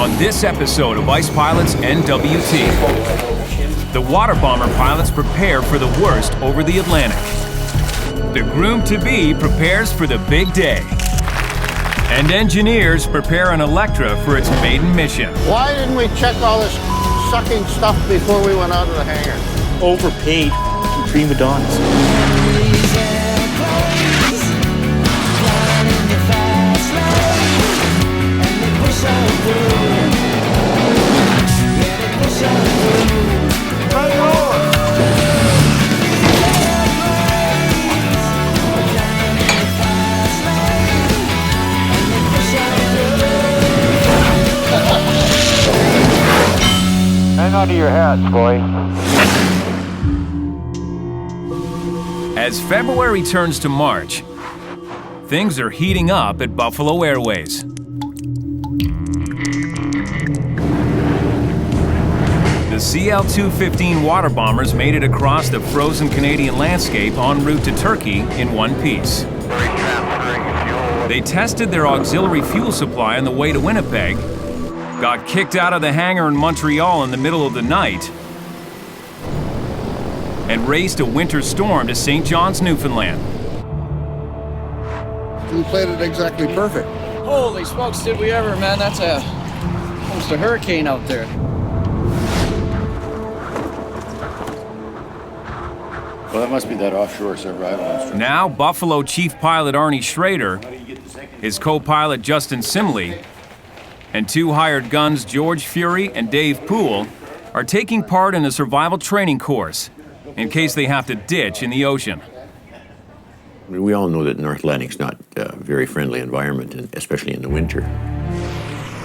On this episode of Ice Pilots NWT, the water bomber pilots prepare for the worst over the Atlantic. The groom-to-be prepares for the big day. And engineers prepare an Electra for its maiden mission. Why didn't we check all this sucking stuff before we went out of the hangar? Overpaid prima donnas. Hang on to your hats, boy. As February turns to March, things are heating up at Buffalo Airways. The CL-215 water bombers made it across the frozen Canadian landscape en route to Turkey in one piece. They tested their auxiliary fuel supply on the way to Winnipeg, got kicked out of the hangar in Montreal in the middle of the night, and raced a winter storm to St. John's, Newfoundland. You played it exactly perfect. Holy smokes, did we ever, man? That's almost a hurricane out there. Well, that must be that offshore survival instrument. Now, Buffalo Chief Pilot Arnie Schrader, his co-pilot Justin Simley, and two hired guns George Fury and Dave Poole are taking part in a survival training course in case they have to ditch in the ocean. We all know that North Atlantic's not a very friendly environment, especially in the winter.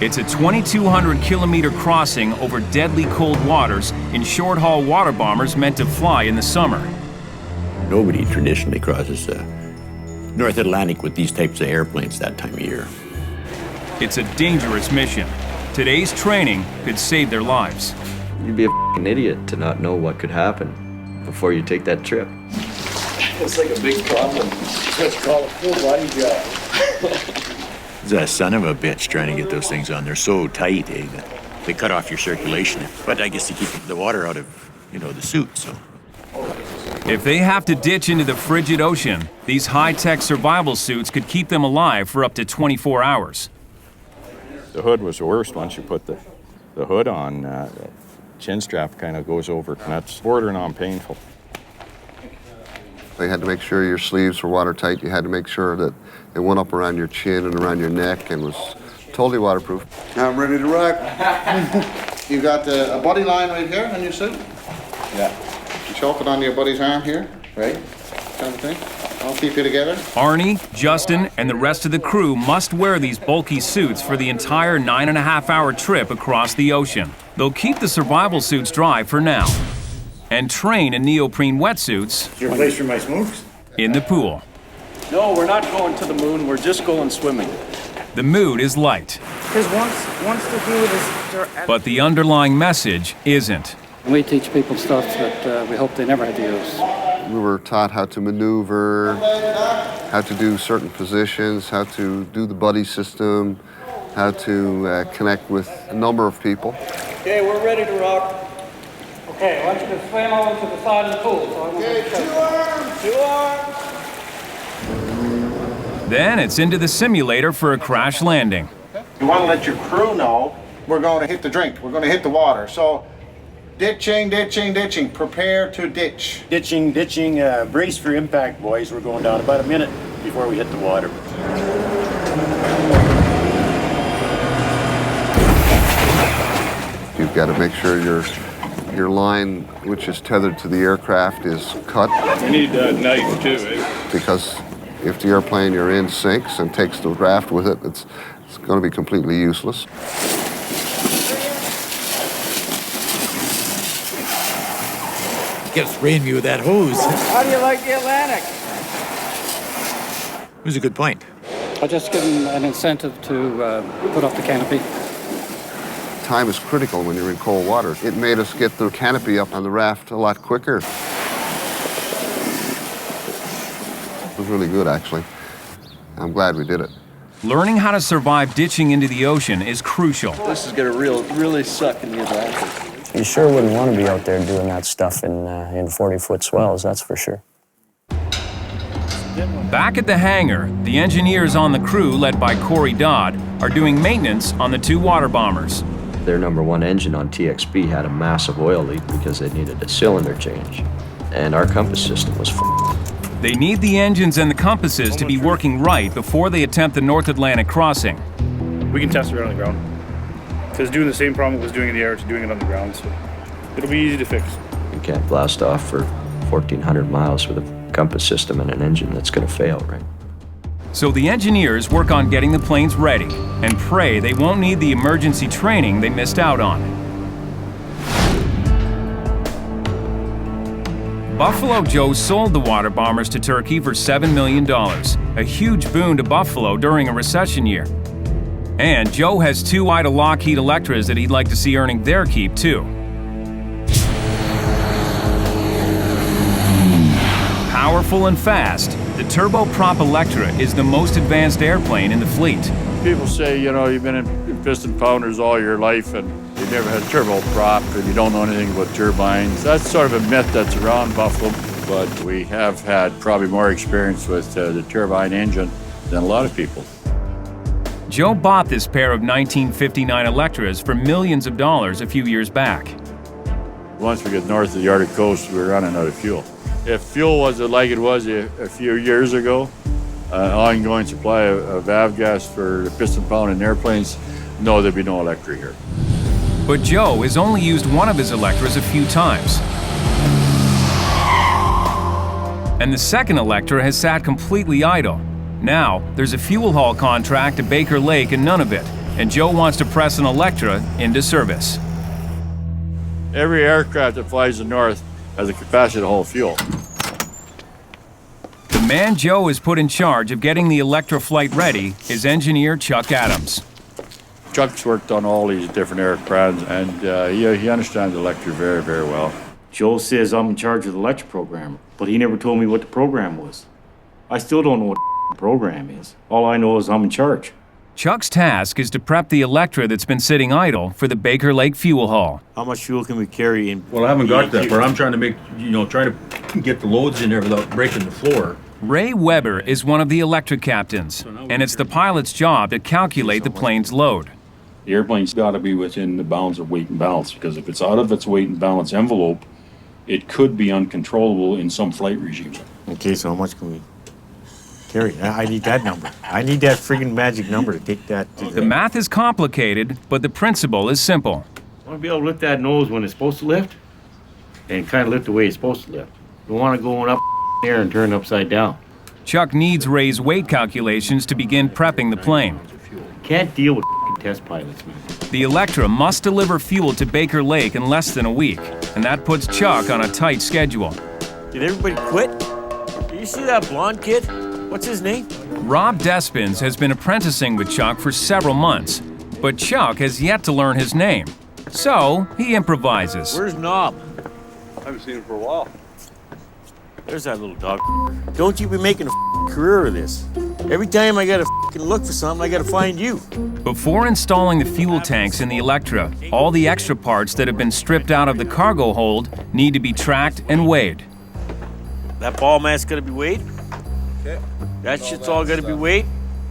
It's a 2,200-kilometer crossing over deadly cold waters in short-haul water bombers meant to fly in the summer. Nobody traditionally crosses the North Atlantic with these types of airplanes that time of year. It's a dangerous mission. Today's training could save their lives. You'd be a f***ing idiot to not know what could happen before you take that trip. It's like a big problem. It's what's called a full body job. It's a son of a bitch trying to get those things on. They're so tight, eh? That they cut off your circulation. But I guess to keep the water out of, the suit, so. If they have to ditch into the frigid ocean, these high-tech survival suits could keep them alive for up to 24 hours. The hood was the worst. Once you put the hood on, the chin strap kind of goes over, and that's bordering on painful. You had to make sure your sleeves were watertight. You had to make sure that it went up around your chin and around your neck and was totally waterproof. Now I'm ready to rock. You got a buddy line right here on your suit? Yeah. You choke it onto your buddy's arm here, right? Kind of thing. I'll keep you together. Arnie, Justin, and the rest of the crew must wear these bulky suits for the entire 9.5-hour trip across the ocean. They'll keep the survival suits dry for now and train in neoprene wetsuits Is your place for my smokes? in the pool. No, we're not going to the moon. We're just going swimming. The mood is light, Because once the dude is... but the underlying message isn't. We teach people stuff that we hope they never had to use. We were taught how to maneuver, how to do certain positions, how to do the buddy system, how to connect with a number of people. Okay, we're ready to rock. Okay, I want you to swim over to the side of the pool. Two arms. Then it's into the simulator for a crash landing. You want to let your crew know we're going to hit the drink, we're going to hit the water. So ditching, ditching, ditching, prepare to ditch. Ditching, brace for impact, boys. We're going down about a minute before we hit the water. You've got to make sure your line, which is tethered to the aircraft, is cut. We need a knife too, eh? Because if the airplane you're in sinks and takes the raft with it, it's going to be completely useless. Kept spraying me with that hose. How do you like the Atlantic? It was a good point. I'll just give them an incentive to put up the canopy. Time is critical when you're in cold water. It made us get the canopy up on the raft a lot quicker. It was really good, actually. I'm glad we did it. Learning how to survive ditching into the ocean is crucial. This is gonna really suck in the Atlantic. You sure wouldn't want to be out there doing that stuff in 40-foot swells, that's for sure. Back at the hangar, the engineers on the crew, led by Cory are doing maintenance on the 2 water bombers. Their #1 engine on TXB had a massive oil leak because they needed a cylinder change. And our compass system was f***ed. They need the engines and the compasses to be working right before they attempt the North Atlantic crossing. We can test it right on the ground. Because doing the same problem it was doing in the air to doing it on the ground, so it'll be easy to fix. You can't blast off for 1,400 miles with a compass system and an engine that's going to fail, right? So the engineers work on getting the planes ready and pray they won't need the emergency training they missed out on. Buffalo Joe sold the water bombers to Turkey for $7 million, a huge boon to Buffalo during a recession year. And Joe has 2 idle Lockheed Electras that he'd like to see earning their keep too. Powerful and fast, the turboprop Electra is the most advanced airplane in the fleet. People say, you know, you've been in piston pounders all your life and you've never had a turboprop and you don't know anything about turbines. That's sort of a myth that's around Buffalo, but we have had probably more experience with the turbine engine than a lot of people. Joe bought this pair of 1959 Electras for millions of dollars a few years back. Once we get north of the Arctic coast, we're running out of fuel. If fuel was like it was a few years ago, ongoing supply of avgas for piston pounding airplanes, no, there'd be no Electra here. But Joe has only used one of his Electras a few times. And the second Electra has sat completely idle. Now, there's a fuel haul contract to Baker Lake and Nunavut, and Joe wants to press an Electra into service. Every aircraft that flies the north has the capacity to hold fuel. The man Joe has put in charge of getting the Electra flight ready is engineer Chuck Adams. Chuck's worked on all these different aircraft, and he understands Electra very, very well. Joe says I'm in charge of the Electra program, but he never told me what the program was. I still don't know what the program is. All I know is I'm in charge. Chuck's task is to prep the Electra that's been sitting idle for the Baker Lake fuel haul. How much fuel can we carry in? Well, I haven't got that, but I'm trying to make, trying to get the loads in there without breaking the floor. Ray Weber is one of the Electra captains, and it's the pilot's job to calculate the plane's load. The airplane's got to be within the bounds of weight and balance, because if it's out of its weight and balance envelope, it could be uncontrollable in some flight regimes. Okay, so how much can we carry? I need that number. I need that friggin' magic number to take that. The math is complicated, but the principle is simple. I want to be able to lift that nose when it's supposed to lift, and kind of lift the way it's supposed to lift. You want to go up here and turn it upside down. Chuck needs Ray's weight calculations to begin prepping the plane. Can't deal with test pilots, man. The Electra must deliver fuel to Baker Lake in less than a week, and that puts Chuck on a tight schedule. Did everybody quit? Did you see that blonde kid? What's his name? Rob Despins has been apprenticing with Chuck for several months, but Chuck has yet to learn his name. So, he improvises. Where's Knob? I haven't seen him for a while. There's that little dog. Don't you be making a career of this. Every time I gotta look for something, I gotta find you. Before installing the fuel tanks in the Electra, all the extra parts that have been stripped out of the cargo hold need to be tracked and weighed. That ball mass gotta be weighed? Okay. That shit's all gotta be weighed?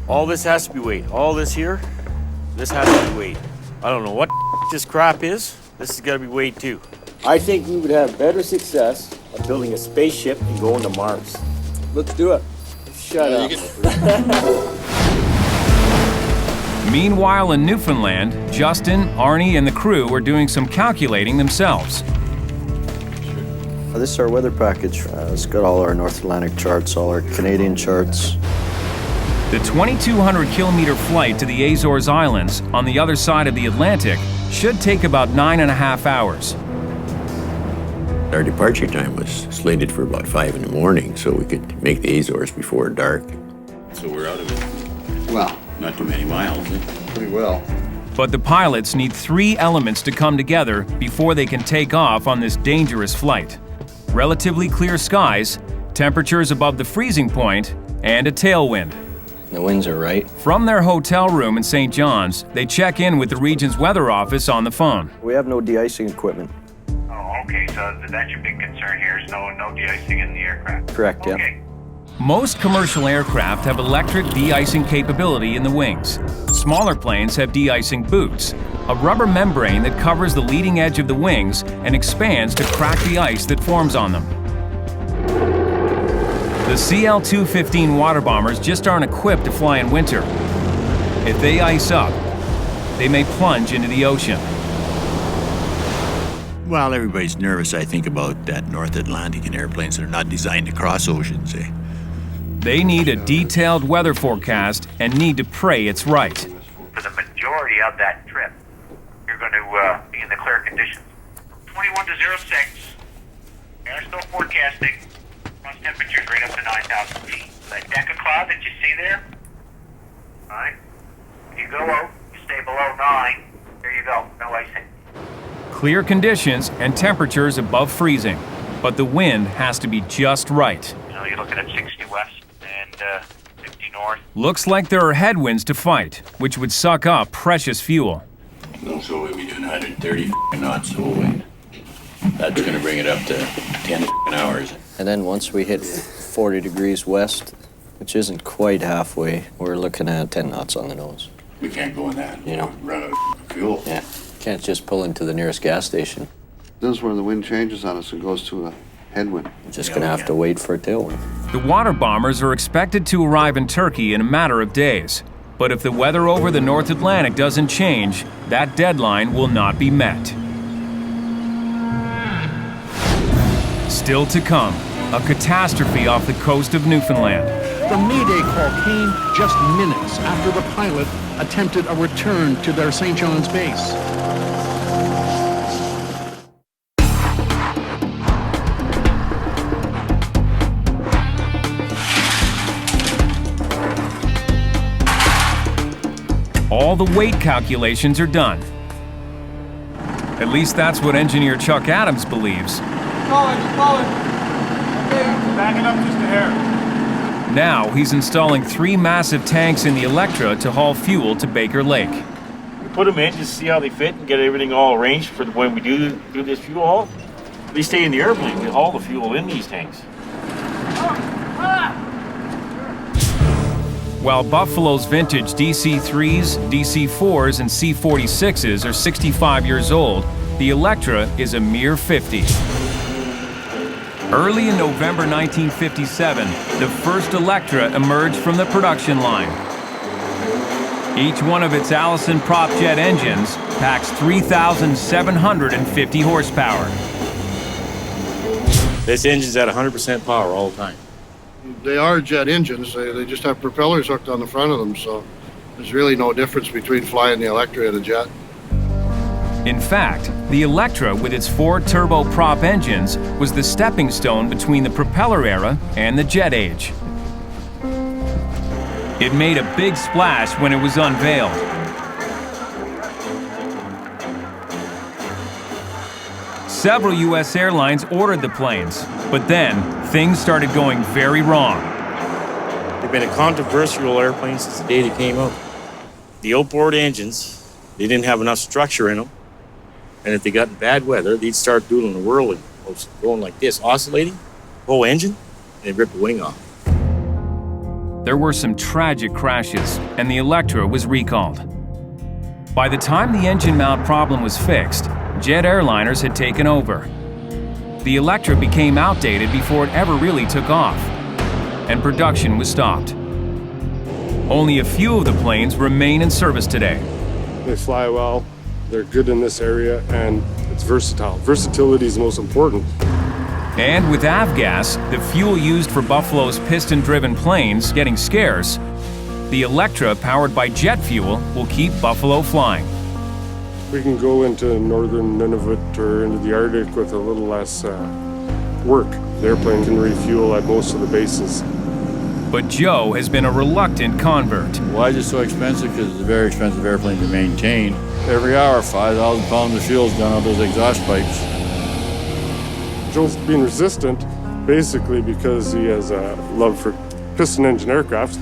All this has to be weighed. All this here, this has to be weighed. I don't know what this crap is. This has gotta be weighed too. I think we would have better success of building a spaceship and going to Mars. Let's do it. Shut up. Meanwhile, in Newfoundland, Justin, Arnie, and the crew are doing some calculating themselves. This is our weather package. It's got all our North Atlantic charts, all our Canadian charts. The 2,200-kilometer flight to the Azores Islands on the other side of the Atlantic should take about 9.5 hours. Our departure time was slated for about 5 in the morning, so we could make the Azores before dark. So we're out of it. Well, Not too many miles, eh? pretty well. But the pilots need 3 elements to come together before they can take off on this dangerous flight. Relatively clear skies, temperatures above the freezing point, and a tailwind. The winds are right. From their hotel room in St. John's, they check in with the region's weather office on the phone. We have no de-icing equipment. Oh, okay, so that's your big concern here is no de-icing in the aircraft. Correct, yeah. Okay. Most commercial aircraft have electric de-icing capability in the wings. Smaller planes have de-icing boots, a rubber membrane that covers the leading edge of the wings and expands to crack the ice that forms on them. The CL-215 water bombers just aren't equipped to fly in winter. If they ice up, they may plunge into the ocean. Well, everybody's nervous, I think, about that North Atlantic and airplanes that are not designed to cross oceans, eh? They need a detailed weather forecast and need to pray it's right. For the majority of that trip, you're going to be in the clear conditions. 21 to 06, they're still forecasting plus temperatures right up to 9,000 feet. That deck of cloud that you see there, all right, if you go out, you stay below 9, there you go, no icing. Clear conditions and temperatures above freezing, but the wind has to be just right. You know, you're looking at 60 west and 50 north. Looks like there are headwinds to fight, which would suck up precious fuel. So we'll be doing 130 knots the whole way. That's going to bring it up to 10 hours. And then once we hit 40 degrees west, which isn't quite halfway, we're looking at 10 knots on the nose. We can't go in that. You know, run out of fuel. Yeah. Can't just pull into the nearest gas station. This is where the wind changes on us and goes to a headwind. Just going to have to wait for a tailwind. The water bombers are expected to arrive in Turkey in a matter of days. But if the weather over the North Atlantic doesn't change, that deadline will not be met. Still to come, a catastrophe off the coast of Newfoundland. The Mayday call came just minutes after the pilot attempted a return to their St. John's base. All the weight calculations are done. At least that's what engineer Chuck Adams believes. Backing up just a hair. Now he's installing 3 massive tanks in the Electra to haul fuel to Baker Lake. We put them in just to see how they fit and get everything all arranged for when we do this fuel haul. They stay in the airplane. We haul the fuel in these tanks. While Buffalo's vintage DC-3s, DC-4s, and C-46s are 65 years old, the Electra is a mere 50. Early in November 1957, the first Electra emerged from the production line. Each one of its Allison prop jet engines packs 3,750 horsepower. This engine's at 100% power all the time. They are jet engines. They just have propellers hooked on the front of them, so there's really no difference between flying the Electra and a jet. In fact, the Electra with its 4 turboprop engines was the stepping stone between the propeller era and the jet age. It made a big splash when it was unveiled. Several U.S. airlines ordered the planes, but then things started going very wrong. They've been a controversial airplane since the day they came out. The outboard engines, they didn't have enough structure in them. And if they got in bad weather, they'd start doing a whirling, going like this, oscillating, whole engine, and they'd rip the wing off. There were some tragic crashes, and the Electra was recalled. By the time the engine mount problem was fixed, jet airliners had taken over. The Electra became outdated before it ever really took off, and production was stopped. Only a few of the planes remain in service today. They fly well, they're good in this area, and it's versatile. Versatility is the most important. And with avgas, the fuel used for Buffalo's piston-driven planes, getting scarce, the Electra, powered by jet fuel, will keep Buffalo flying. We can go into northern Nunavut or into the Arctic with a little less work. The airplane can refuel at most of the bases. But Joe has been a reluctant convert. Why is it so expensive? Because it's a very expensive airplane to maintain. Every hour, 5,000 pounds of fuel's done out those exhaust pipes. Joe's being resistant basically because he has a love for piston engine aircraft.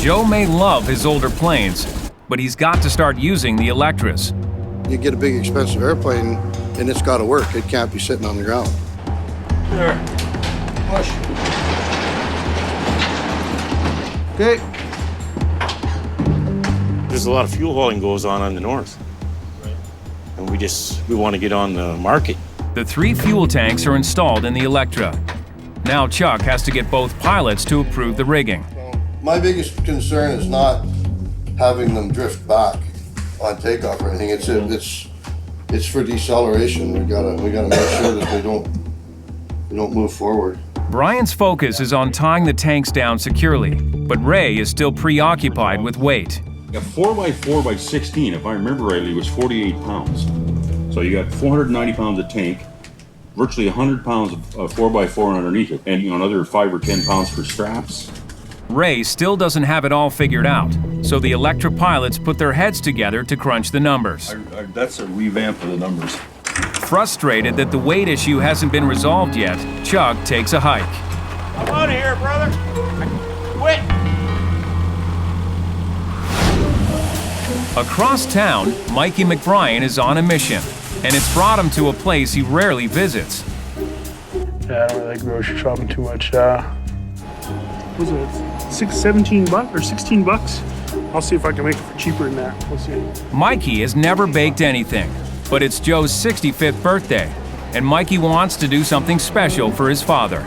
Joe may love his older planes, but he's got to start using the Electras. You get a big expensive airplane and it's got to work. It can't be sitting on the ground. There. Push. Okay. There's a lot of fuel hauling goes on the north. And we want to get on the market. The 3 fuel tanks are installed in the Electra. Now Chuck has to get both pilots to approve the rigging. My biggest concern is not having them drift back on takeoff or anything. It's for deceleration. We gotta make sure that they don't move forward. Brian's focus is on tying the tanks down securely, but Ray is still preoccupied with weight. A 4x4 by 16, if I remember rightly, was 48 pounds. So you got 490 pounds of tank, virtually 100 pounds of 4x4 underneath it, and another 5 or 10 pounds for straps. Ray still doesn't have it all figured out, so the Electra pilots put their heads together to crunch the numbers. That's a revamp of the numbers. Frustrated that the weight issue hasn't been resolved yet, Chuck takes a hike. Come out of here, brother. Quit. Across town, Mikey McBrien is on a mission, and it's brought him to a place he rarely visits. Yeah, I don't really like grocery shopping too much. Was it $17 or 16 bucks? I'll see if I can make it for cheaper than that. We'll see. Mikey has never baked anything, but it's Joe's 65th birthday, and Mikey wants to do something special for his father.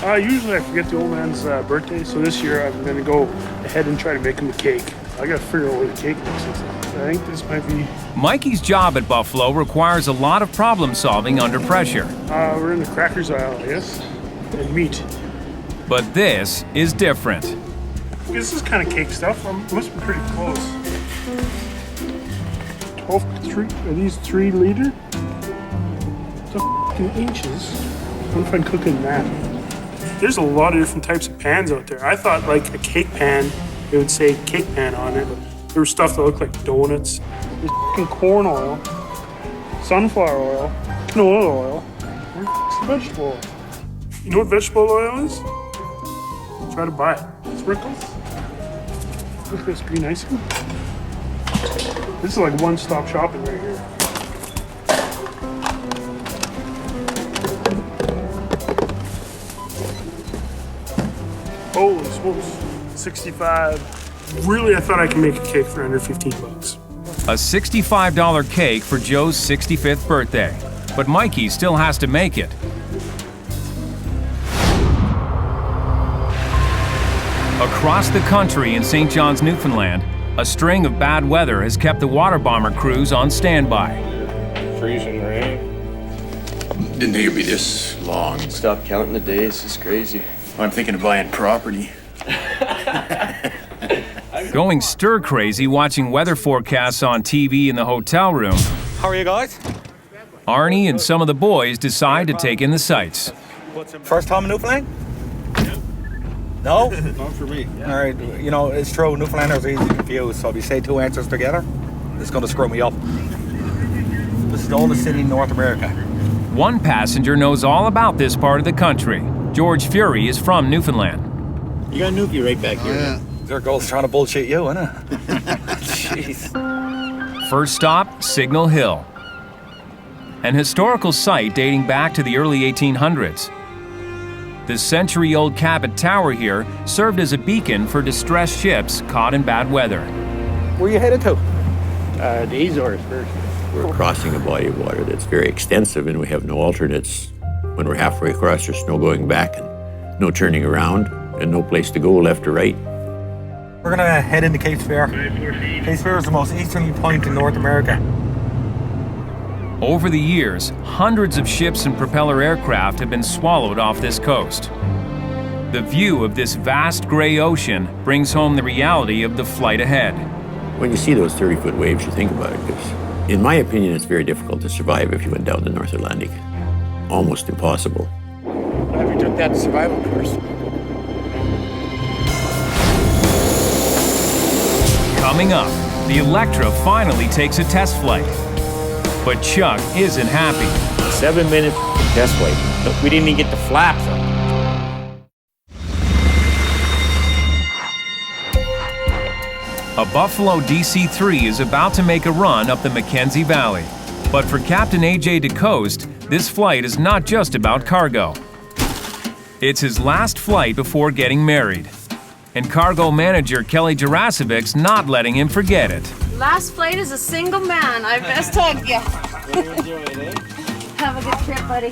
Usually I forget the old man's birthday, so this year I'm gonna go ahead and try to make him a cake. I gotta figure out where the cake mix is. I think this might be... Mikey's job at Buffalo requires a lot of problem solving under pressure. We're in the crackers aisle, I guess, and meat. But this is different. This is kind of cake stuff. It must be pretty close. 12, are these 3 liter? The f***ing inches. I wonder if I can cook in that. There's a lot of different types of pans out there. I thought like a cake pan, it would say cake pan on it. There was stuff that looked like donuts. There's f***ing corn oil, sunflower oil, canola oil. Where's the vegetable oil? You know what vegetable oil is? Try to buy it. Sprinkles. Look at this green icing. This is like one-stop shopping right here. Holy smokes. 65. Really, I thought I could make a cake for under 15 bucks. A $65 cake for Joe's 65th birthday. But Mikey still has to make it. Across the country in St. John's, Newfoundland, a string of bad weather has kept the water bomber crews on standby. Freezing rain. Didn't think it'd be this long. Stop counting the days. It's crazy. I'm thinking of buying property. Going stir-crazy watching weather forecasts on TV in the hotel room, How are you guys? Arnie and some of the boys decide to take in the sights. First time in Newfoundland? No? Not for me. All right, you know, it's true, Newfoundlanders are easy to confuse, so if you say 2 answers together, it's going to screw me up. This is the oldest city in North America. One passenger knows all about this part of the country. George Fury is from Newfoundland. You got a Newfie right back here. Yeah. Their girl's trying to bullshit you, isn't it? Jeez. First stop, Signal Hill. An historical site dating back to the early 1800s. The century-old Cabot Tower here served as a beacon for distressed ships caught in bad weather. Where are you headed to? The Azores first. We're crossing a body of water that's very extensive, and we have no alternates. When we're halfway across, there's no going back and no turning around and no place to go left or right. We're going to head into Cape Fear. Cape Fear is the most easterly point in North America. Over the years, hundreds of ships and propeller aircraft have been swallowed off this coast. The view of this vast gray ocean brings home the reality of the flight ahead. When you see those 30-foot waves, you think about it, because in my opinion, it's very difficult to survive if you went down the North Atlantic. Almost impossible. Glad we took that survival course. Coming up, the Electra finally takes a test flight. But Chuck isn't happy. 7-minute test flight. We didn't even get the flaps up. A Buffalo DC-3 is about to make a run up the Mackenzie Valley. But for Captain AJ DeCoste, this flight is not just about cargo. It's his last flight before getting married. And cargo manager Kelly Jarasevic's not letting him forget it. Last flight as a single man, I best hug you. Have a good trip, buddy.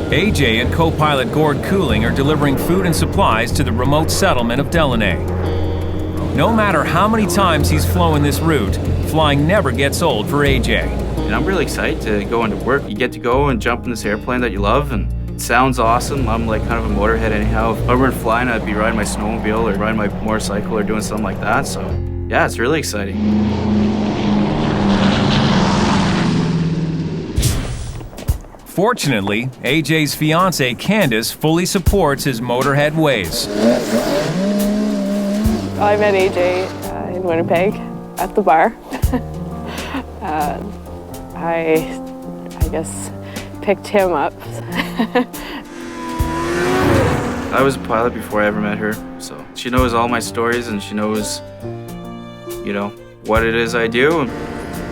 AJ and co-pilot Gord Cooling are delivering food and supplies to the remote settlement of Delaney. No matter how many times he's flown this route, flying never gets old for AJ. And I'm really excited to go into work. You get to go and jump in this airplane that you love, and it sounds awesome. I'm like kind of a motorhead anyhow. If I weren't flying, I'd be riding my snowmobile or riding my motorcycle or doing something like that. So yeah, it's really exciting. Fortunately, AJ's fiancée Candace fully supports his motorhead ways. I met AJ in Winnipeg at the bar. I guess picked him up. I was a pilot before I ever met her, so she knows all my stories and she knows, you know, what it is I do.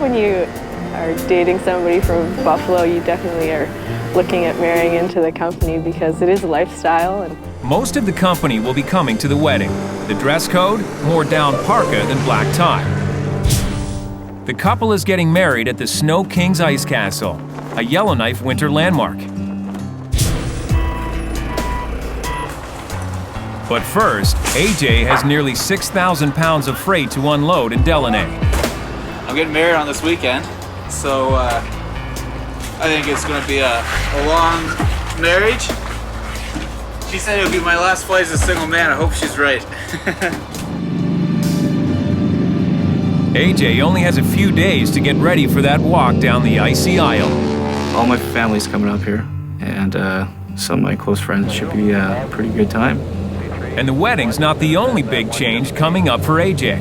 When you are dating somebody from Buffalo, you definitely are looking at marrying into the company because it is a lifestyle. And most of the company will be coming to the wedding. The dress code, more down parka than black tie. The couple is getting married at the Snow King's Ice Castle, a Yellowknife winter landmark. But first, AJ has nearly 6,000 pounds of freight to unload in Delaney. I'm getting married on this weekend, so I think it's going to be a long marriage. She said it would be my last flight as a single man. I hope she's right. AJ only has a few days to get ready for that walk down the icy aisle. All my family's coming up here, and some of my close friends. Should be a pretty good time. And the wedding's not the only big change coming up for AJ.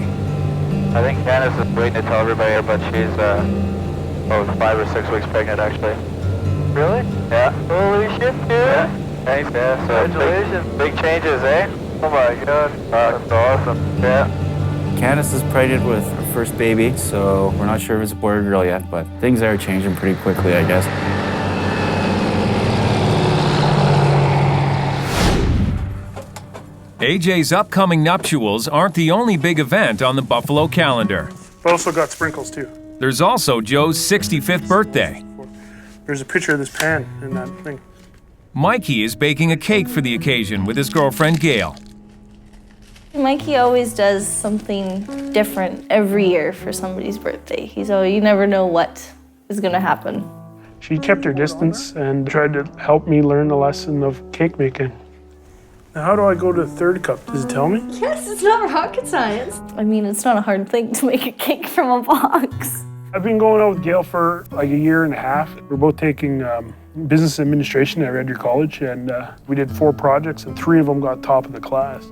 I think Candace is waiting to tell everybody, but she's 5 or 6 weeks pregnant, actually. Really? Yeah. Holy shit, dude. Yeah. Thanks, yeah. So congratulations. Big changes, eh? Oh my god. That's awesome. Yeah. Candace is pregnant with her first baby, so we're not sure if it's a boy or girl yet, but things are changing pretty quickly, I guess. AJ's upcoming nuptials aren't the only big event on the Buffalo calendar. But also got sprinkles too. There's also Joe's 65th birthday. There's a picture of this pan in that thing. Mikey is baking a cake for the occasion with his girlfriend Gail. Mikey always does something different every year for somebody's birthday. You never know what is going to happen. She kept her distance and tried to help me learn the lesson of cake making. Now, how do I go to the third cup? Does it tell me? Yes, it's not rocket science. I mean, it's not a hard thing to make a cake from a box. I've been going out with Gail for like a year and a half. We're both taking business administration at Red Deer College, and we did 4 projects, and 3 of them got top of the class.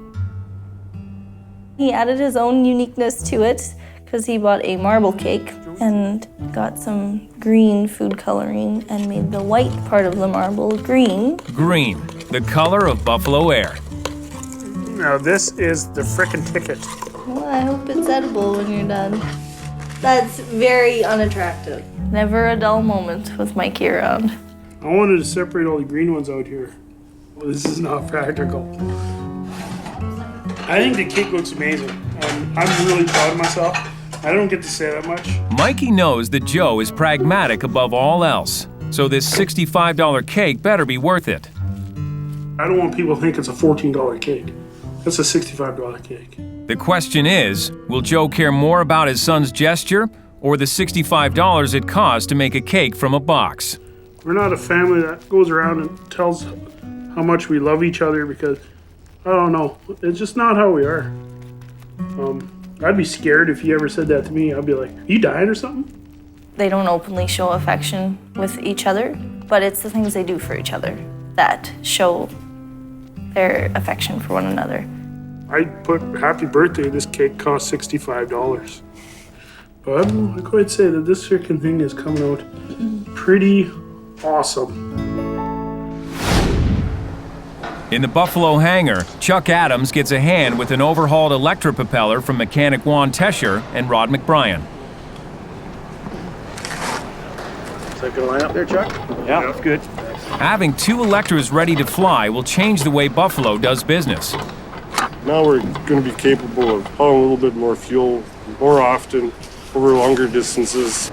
He added his own uniqueness to it because he bought a marble cake and got some green food coloring and made the white part of the marble green. Green, the color of buffalo air. Now this is the frickin' ticket. Well, I hope it's edible when you're done. That's very unattractive. Never a dull moment with Mikey around. I wanted to separate all the green ones out here. Well, this is not practical. I think the cake looks amazing. I'm really proud of myself. I don't get to say that much. Mikey knows that Joe is pragmatic above all else, so this $65 cake better be worth it. I don't want people to think it's a $14 cake. That's a $65 cake. The question is, will Joe care more about his son's gesture or the $65 it costs to make a cake from a box? We're not a family that goes around and tells how much we love each other because, I don't know, it's just not how we are. I'd be scared if you ever said that to me. I'd be like, you dying or something? They don't openly show affection with each other, but it's the things they do for each other that show their affection for one another. I put happy birthday, this cake cost $65. But I could say that this freaking thing is coming out pretty awesome. In the Buffalo hangar, Chuck Adams gets a hand with an overhauled Electra propeller from mechanic Juan Tesher and Rod McBrien. So I can line up there, Chuck? Yeah, that's good. Having 2 Electras ready to fly will change the way Buffalo does business. Now we're going to be capable of hauling a little bit more fuel more often over longer distances.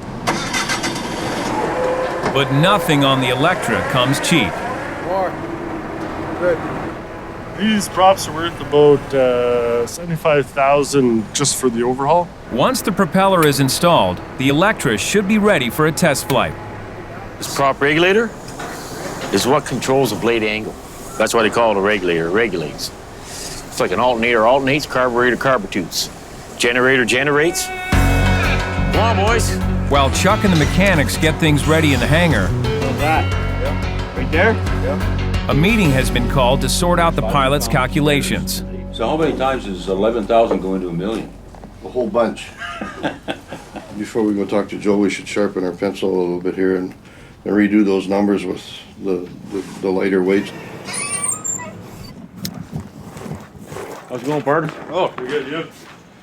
But nothing on the Electra comes cheap. These props are worth about $75,000 just for the overhaul. Once the propeller is installed, the Electra should be ready for a test flight. This prop regulator is what controls the blade angle. That's why they call it a regulator. It regulates. It's like an alternator alternates, carburetor carburetutes. Generator generates. Come on, boys. While Chuck and the mechanics get things ready in the hangar, Right there? a meeting has been called to sort out the pilot's calculations. So how many times does 11,000 go into a million? A whole bunch. Before we go talk to Joe, we should sharpen our pencil a little bit here and redo those numbers with the lighter weights. How's it going, partner? Oh, pretty good, yeah.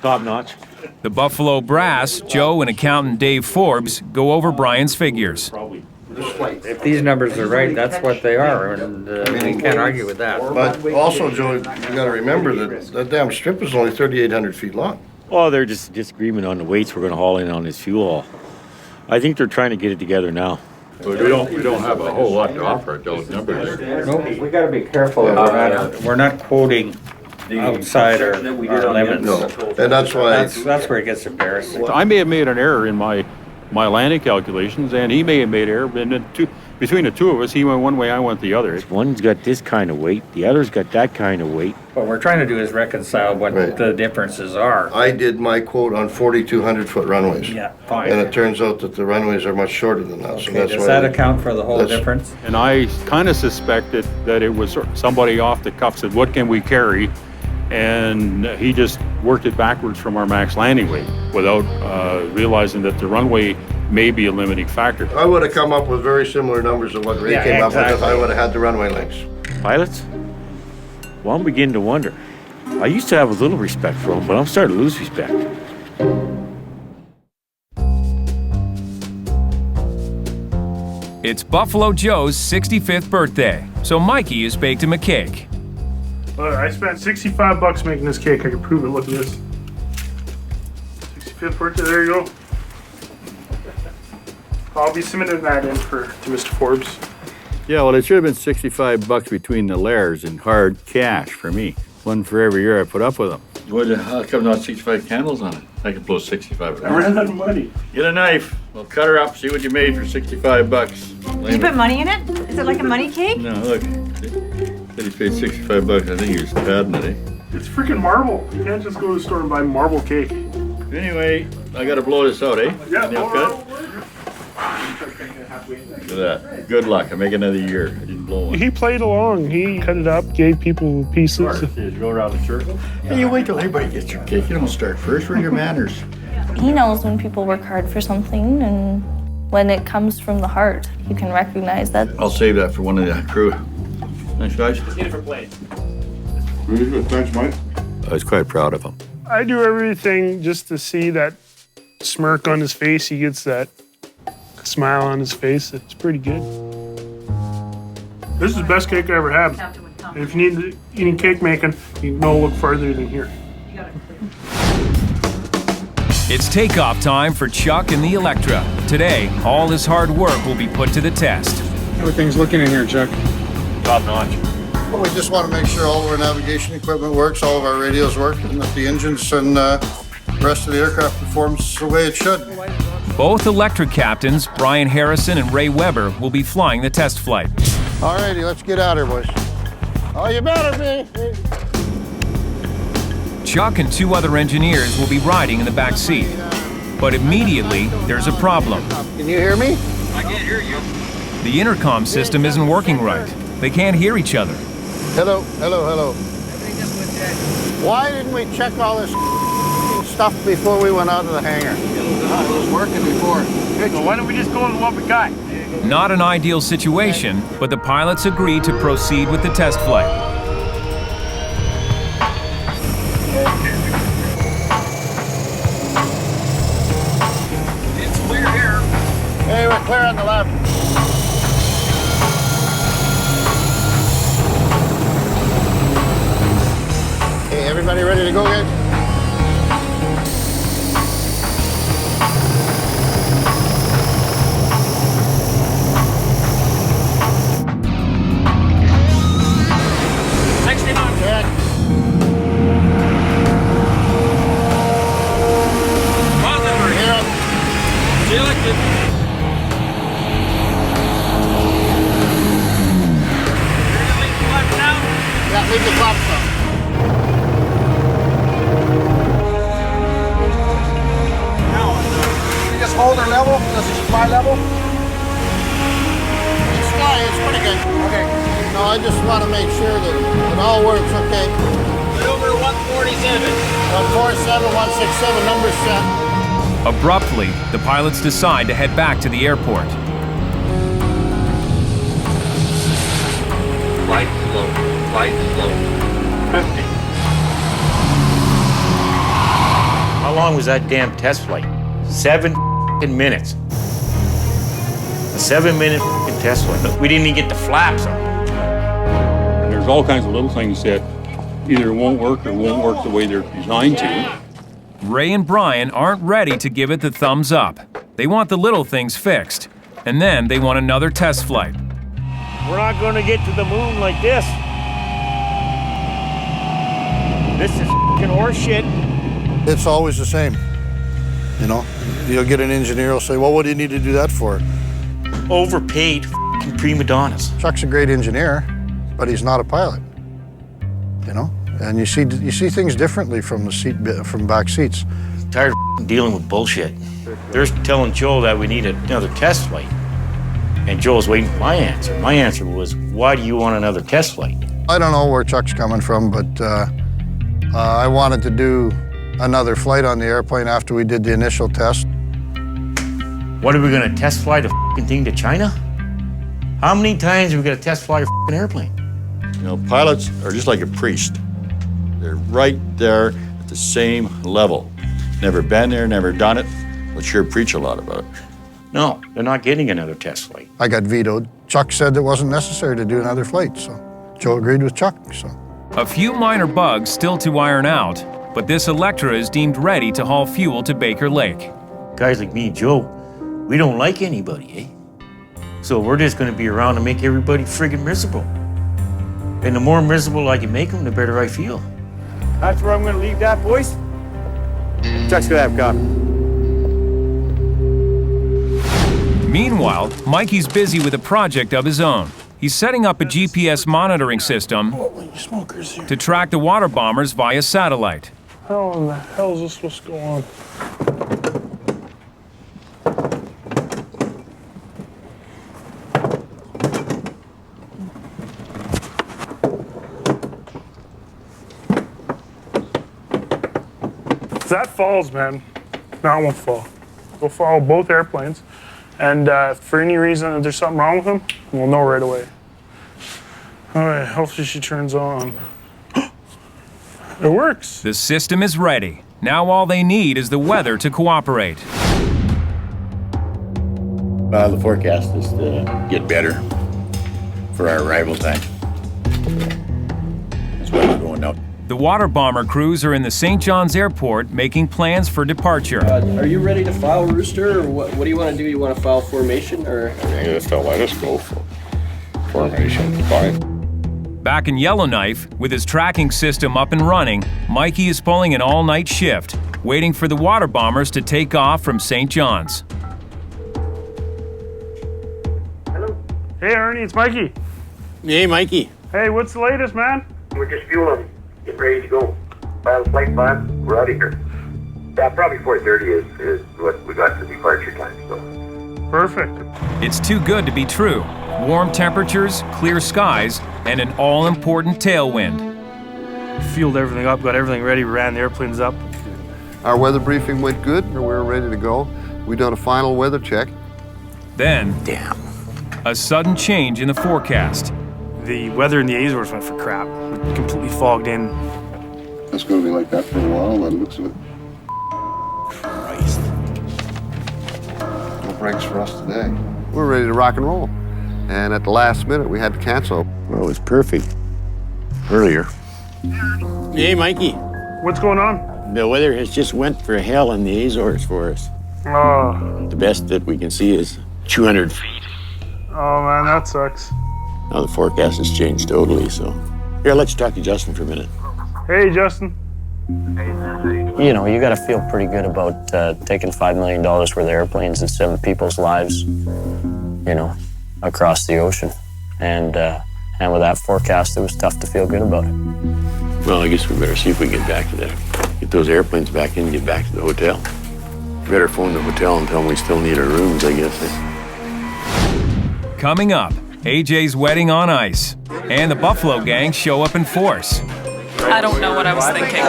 Top notch. The Buffalo brass, Joe and accountant Dave Forbes, go over Brian's figures. If these numbers are right, that's what they are, and we can't argue with that. But also, Joe, you gotta remember that that damn strip is only 3,800 feet long. Oh, they're just disagreement on the weights we're going to haul in on this fuel haul. I think they're trying to get it together now. But we don't have a whole lot to offer at those numbers there. Nope, we gotta be careful. We're not quoting outside our limits. No, and that's why that's where it gets embarrassing. I may have made an error in my landing calculations, and he may have made error, but between the two of us, he went one way, I went the other. One's got this kind of weight, the other's got that kind of weight. What we're trying to do is reconcile what the differences are. I did my quote on 4,200-foot runways. Yeah, fine. And it turns out that the runways are much shorter than that. So that's Does why that account for the whole difference? And I kind of suspected that it was somebody off the cuff said, what can we carry? And he just worked it backwards from our max landing weight without realizing that the runway may be a limiting factor. I would have come up with very similar numbers of what Ray came up with if I would have had the runway lengths. Pilots? Well, I'm beginning to wonder. I used to have a little respect for them, but I'm starting to lose respect. It's Buffalo Joe's 65th birthday, so Mikey has baked him a cake. I spent $65 making this cake. I can prove it. Look at this. 65th birthday. There you go. I'll be submitting that in to Mr. Forbes. Yeah, well, it should have been $65 between the layers in hard cash for me. One for every year I put up with them. How come not 65 candles on it? I could blow 65. I ran out of money. Get a knife. Well, cut her up. See what you made for $65. Did you put money in it? Is it like a money cake? No, look. Said he paid $65. I think he was padding it, eh? It's freaking marble. You can't just go to the store and buy marble cake. Anyway, I gotta blow this out, eh? Yeah, Look at that. Good luck. I make another year. I didn't blow one. He played along. He cut it up, gave people pieces. Did you go around the circle? Hey, you wait till everybody gets your cake. You don't start first. Where are your manners? He knows when people work hard for something, and when it comes from the heart, you can recognize that. I'll save that for one of the crew. Thanks, guys. Get it for plate. Really good. Thanks, Mike. I was quite proud of him. I do everything just to see that smirk on his face. He gets that smile on his face. It's pretty good. This is the best cake I ever had. And if you need eating cake making, you can go look farther than here. It's takeoff time for Chuck and the Electra. Today, all his hard work will be put to the test. Everything's looking in here, Chuck. Top notch. Well, we just want to make sure all of our navigation equipment works, all of our radios work, and that the engines and the rest of the aircraft performs the way it should. Both Electra captains, Brian Harrison and Ray Weber, will be flying the test flight. All righty, let's get out here, boys. Oh, you better be. Chuck and 2 other engineers will be riding in the back seat. But immediately, there's a problem. Can you hear me? I can't hear you. The intercom system isn't working right. They can't hear each other. Hello, hello, hello. Why didn't we check all this stuff before we went out of the hangar? It was working before. Well, why don't we just go with what we got? Not an ideal situation, but the pilots agree to proceed with the test flight. It's clear here. Hey, we're clear on the left. Okay, everybody ready to go, guys? Leave the flaps up. Now, you just hold her level. Does it fly level? It's flying. It's pretty good. Okay. No, I just want to make sure that it all works. Okay. Over 147. 147, 167. Number set. Abruptly, the pilots decide to head back to the airport. Flight slow. Flight slow. 50. How long was that damn test flight? 7 minutes. A 7-minute test flight. We didn't even get the flaps on. And there's all kinds of little things that either won't work or won't work the way they're designed to. Ray and Brian aren't ready to give it the thumbs up. They want the little things fixed. And then they want another test flight. We're not going to get to the moon like this. This is f***ing horse shit. It's always the same. You know, you'll get an engineer who'll say, well, what do you need to do that for? Overpaid f***ing prima donnas. Chuck's a great engineer, but he's not a pilot. You know, and you see things differently from the from back seats. Tired of dealing with bullshit. They're telling Joe that we need another test flight. And Joel's waiting for my answer. My answer was, why do you want another test flight? I don't know where Chuck's coming from, but I wanted to do another flight on the airplane after we did the initial test. What are we gonna test fly the f***ing thing to China? How many times are we gonna test fly a f***ing airplane? You know, pilots are just like a priest. They're right there at the same level. Never been there, never done it, but sure preach a lot about it. No, they're not getting another test flight. I got vetoed. Chuck said it wasn't necessary to do another flight, so Joe agreed with Chuck. So A few minor bugs still to iron out, but this Electra is deemed ready to haul fuel to Baker Lake. Guys like me and Joe, we don't like anybody, eh? So we're just gonna be around to make everybody friggin' miserable. And the more miserable I can make them, the better I feel. That's where I'm gonna leave that, boys. Chuck's gonna have coffee. Meanwhile, Mikey's busy with a project of his own. He's setting up a GPS monitoring system to track the water bombers via satellite. How in the hell is this supposed to go on? If that falls, man, no, it won't fall. We'll follow both airplanes. And if for any reason if there's something wrong with them, we'll know right away. All right, hopefully she turns on. It works. The system is ready. Now all they need is the weather to cooperate. The forecast is to get better for our arrival time. That's why we're going out. The water bomber crews are in the St. John's Airport making plans for departure. Are you ready to file rooster, or what do you want to do? You want to file formation, or? If they'll let us go for formation, fine. Back in Yellowknife, with his tracking system up and running, Mikey is pulling an all-night shift, waiting for the water bombers to take off from St. John's. Hey, Arnie, it's Mikey. Hey, Mikey. Hey, what's the latest, man? We're just fueling, getting ready to go. File the flight plan, we're out of here. Yeah, probably 4:30 is what we got for departure time, so. Perfect. It's too good to be true. Warm temperatures, clear skies, and an all-important tailwind. Fueled everything up, got everything ready, ran the airplanes up. Our weather briefing went good, and we were ready to go. We done a final weather check. Then, a sudden change in the forecast. The weather in the Azores went for crap. We completely fogged in. It's going to be like that for a while, by the looks of it. Christ. No breaks for us today. We're ready to rock and roll. And at the last minute, we had to cancel. Well, it was perfect. Earlier. Hey, Mikey. What's going on? The weather has just went for hell in the Azores for us. Oh. The best that we can see is 200 feet. Oh, man, that sucks. Now the forecast has changed totally, so. Here, let's talk to Justin for a minute. Hey, Justin. You know, you got to feel pretty good about taking $5 million worth of airplanes and 7 people's lives, you know, across the ocean. And with that forecast, it was tough to feel good about it. Well, I guess we better see if we can get back to that. Get those airplanes back in and get back to the hotel. Better phone the hotel and tell them we still need our rooms, I guess. Coming up, AJ's wedding on ice. And the Buffalo gang show up in force. I don't know what I was thinking.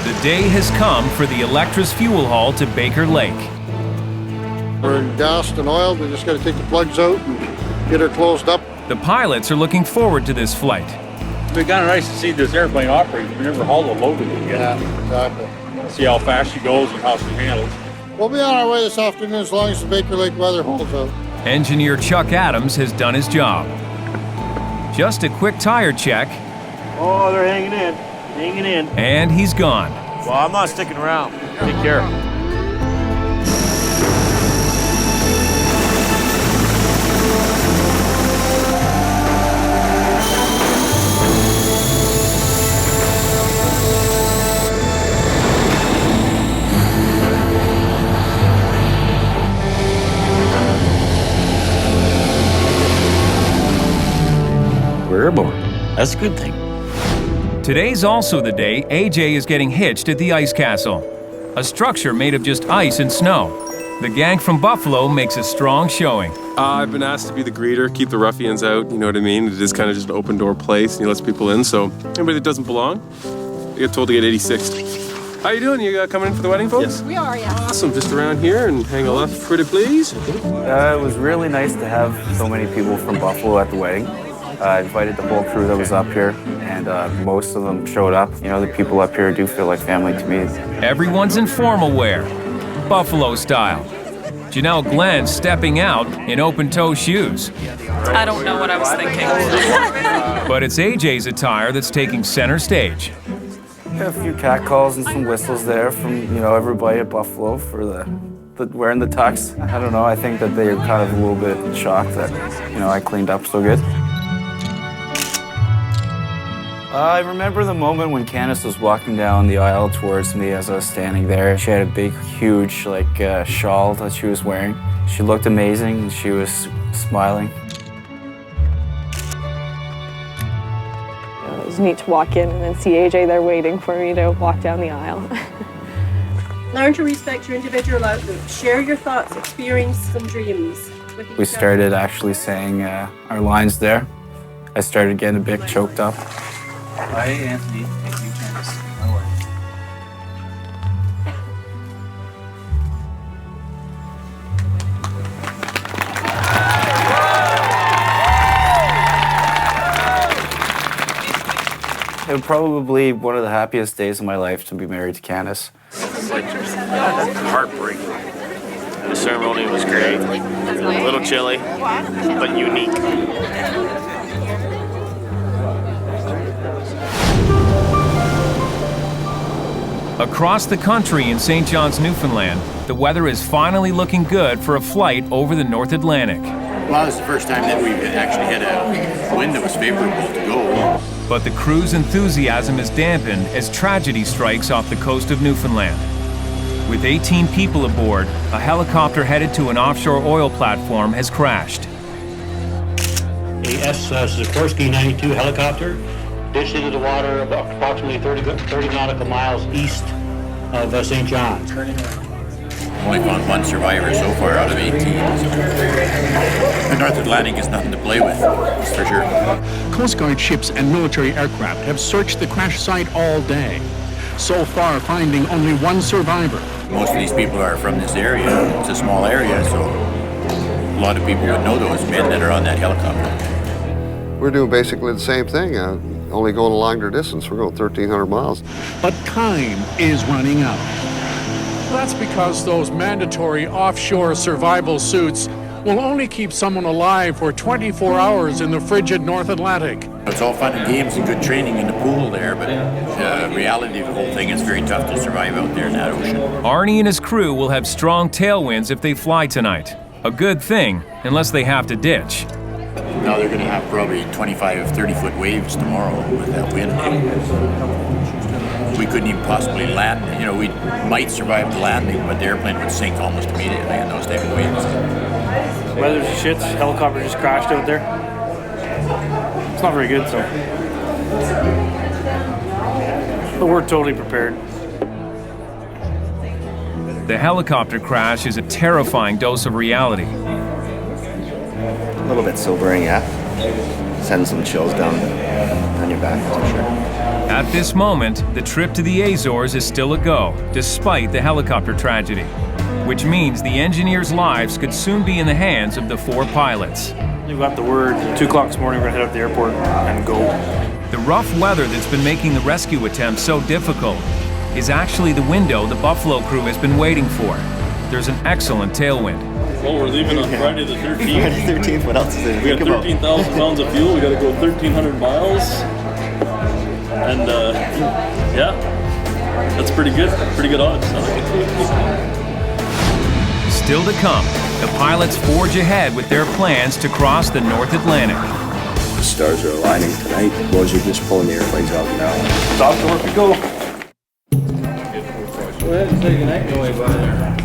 The day has come for the Electra's fuel haul to Baker Lake. We're gassed and oiled. We just got to take the plugs out and get her closed up. The pilots are looking forward to this flight. It'd be kind of nice to see this airplane operate. We never hauled a load with it yet. Yeah, exactly. See how fast she goes and how she handles. We'll be on our way this afternoon as long as the Baker Lake weather holds out. Engineer Chuck Adams has done his job. Just a quick tire check. Oh, they're hanging in. And he's gone. Well, I'm not sticking around. Take care. We're airborne. That's a good thing. Today's also the day AJ is getting hitched at the Ice Castle, a structure made of just ice and snow. The gang from Buffalo makes a strong showing. I've been asked to be the greeter, keep the ruffians out, you know what I mean? It is kind of just an open door place, and he lets people in, so anybody that doesn't belong, they get told to get 86. How you doing? You coming in for the wedding, folks? We are, yeah. Awesome, just around here and hang a left, pretty please. It was really nice to have so many people from Buffalo at the wedding. I invited the whole crew that was up here, and most of them showed up. You know, the people up here do feel like family to me. Everyone's in formal wear, Buffalo style. Janelle Glenn stepping out in open-toe shoes. I don't know what I was thinking. But it's AJ's attire that's taking center stage. A few catcalls and some whistles there from, you know, everybody at Buffalo for the wearing the tux. I don't know, I think that they're kind of a little bit shocked that, you know, I cleaned up so good. I remember the moment when Candace was walking down the aisle towards me as I was standing there. She had a big, huge, shawl that she was wearing. She looked amazing, and she was smiling. It was neat to walk in and then see AJ there waiting for me to walk down the aisle. Learn to respect your individual outlook. Share your thoughts, experience, and dreams with each We started actually saying our lines there. I started getting a bit choked up. Hi, Anthony. Thank you, Candace. My wife. It was probably one of the happiest days of my life to be married to Candace. Heartbreaking. The ceremony was great. A little chilly, but unique. Across the country in St. John's, Newfoundland, the weather is finally looking good for a flight over the North Atlantic. Well, this is the first time that we've actually had a wind that was favorable to go. But the crew's enthusiasm is dampened as tragedy strikes off the coast of Newfoundland. With 18 people aboard, a helicopter headed to an offshore oil platform has crashed. A Sikorsky 92 helicopter ditched into the water about approximately 30 nautical miles east of St. John's. Only found one survivor so far out of 18. So. The North Atlantic is nothing to play with, that's for sure. Coast Guard ships and military aircraft have searched the crash site all day, so far finding only one survivor. Most of these people are from this area. It's a small area, so A lot of people would know those men that are on that helicopter. We're doing basically the same thing, only going a longer distance. We're going 1,300 miles. But time is running out. That's because those mandatory offshore survival suits will only keep someone alive for 24 hours in the frigid North Atlantic. It's all fun and games and good training in the pool there, but the reality of the whole thing is very tough to survive out there in that ocean. Arnie and his crew will have strong tailwinds if they fly tonight. A good thing, unless they have to ditch. Now they're going to have probably 25, 30-foot waves tomorrow with that wind. We couldn't even possibly land. You know, we might survive the landing, but the airplane would sink almost immediately in those type of winds. Weather's shits. Helicopter just crashed out there. It's not very good, so. But we're totally prepared. The helicopter crash is a terrifying dose of reality. A little bit sobering, yeah. Send some chills down your back, for sure. At this moment, the trip to the Azores is still a go, despite the helicopter tragedy, which means the engineers' lives could soon be in the hands of the 4 pilots. We got the word 2 o'clock this morning, we're gonna head up to the airport and go. The rough weather that's been making the rescue attempt so difficult is actually the window the Buffalo crew has been waiting for. There's an excellent tailwind. Well, we're leaving on Friday the 13th. Friday the 13th, what else is there? We got 13,000 pounds of fuel. We got to go 1,300 miles. And yeah, that's pretty good. Pretty good odds. Still to come, the pilots forge ahead with their plans to cross the North Atlantic. The stars are aligning tonight. The boys are just pulling the airplanes out now. Stop to where we go. Go ahead and say goodnight anyway, by there.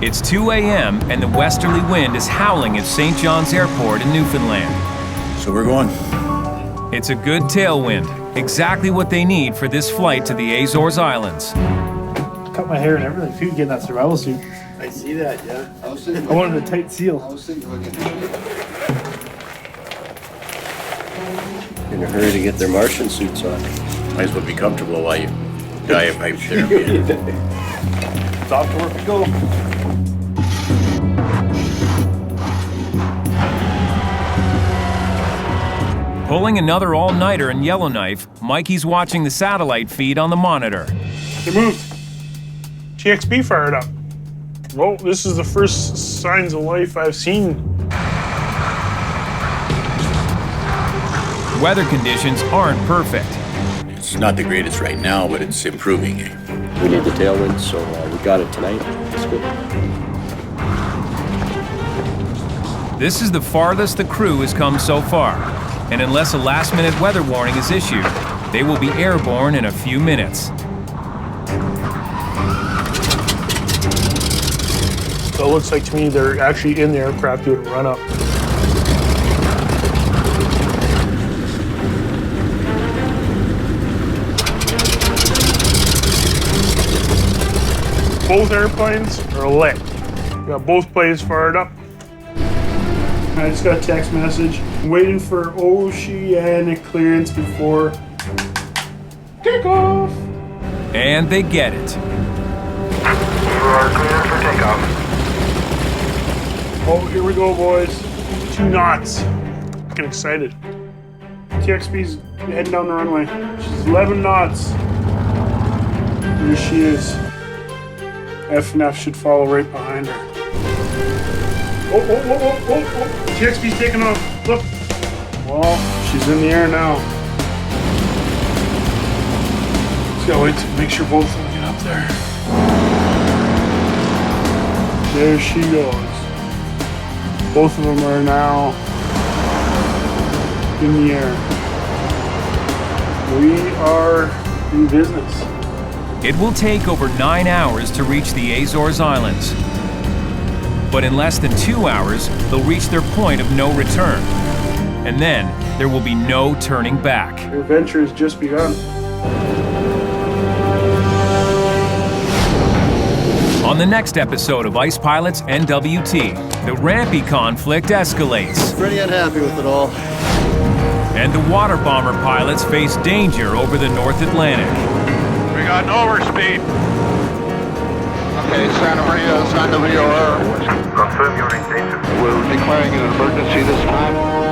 It's 2 a.m. and the westerly wind is howling at St. John's Airport in Newfoundland. So we're going. It's a good tailwind, exactly what they need for this flight to the Azores Islands. Cut my hair and everything too, getting that survival suit. I see that, yeah. I wanted a tight seal. In a hurry to get their Martian suits on. Might as well be comfortable while you die of hypothermia. Stop to where we go. Pulling another all-nighter in Yellowknife, Mikey's watching the satellite feed on the monitor. They moved. TXB fired up. Well, this is the first signs of life I've seen. Weather conditions aren't perfect. It's not the greatest right now, but it's improving. We need the tailwind, so we got it tonight. It's good. This is the farthest the crew has come so far, and unless a last-minute weather warning is issued, they will be airborne in a few minutes. So it looks like to me they're actually in the aircraft doing a run-up. Both airplanes are lit. We got both planes fired up. I just got a text message. I'm waiting for oceanic clearance before takeoff. And they get it. You are clear for takeoff. Oh, here we go, boys. 2 knots. Getting excited. TXB's heading down the runway. She's 11 knots. There she is. F&F should follow right behind her. Oh. TXB's taking off. Look. Well, she's in the air now. Just gotta wait to make sure both of them get up there. There she goes. Both of them are now in the air. We are in business. It will take over 9 hours to reach the Azores Islands. But in less than 2 hours, they'll reach their point of no return. And then there will be no turning back. Your adventure has just begun. On the next episode of Ice Pilots NWT, the rampy conflict escalates. Pretty unhappy with it all. And the water bomber pilots face danger over the North Atlantic. We got an overspeed. Okay, Santa Maria, Santa Maria. Confirm your intention. Will declaring it an emergency this time.